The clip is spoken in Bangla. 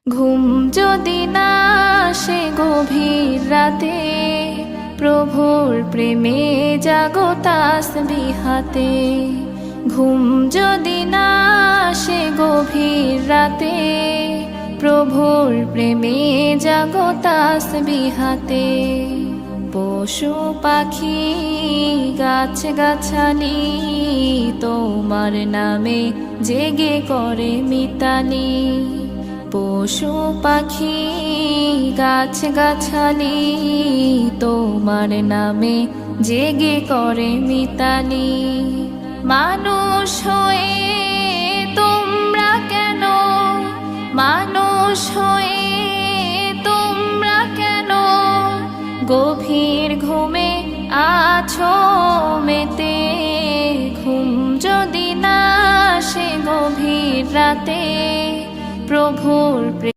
ঘুম যদি না আসে গভীর রাতে, প্রভুর প্রেমে জাগো তাসবিহাতে। ঘুম যদি না আসে গভীর রাতে, প্রভুর প্রেমে জাগো তাসবিহাতে। পশু পাখি গাছ গাছালি তোমার নামে জেগে করে মিতালি। পশু পাখি গাছ গাছালি তোমার নামে জেগে করে মিতালি। মানুষ হয়ে তোমরা কেন, মানুষ হয়ে তোমরা কেন গভীর ঘুমে আছো মেতে। ঘুম যদি না আসে গভীর রাতে, প্রভুর প্রেমে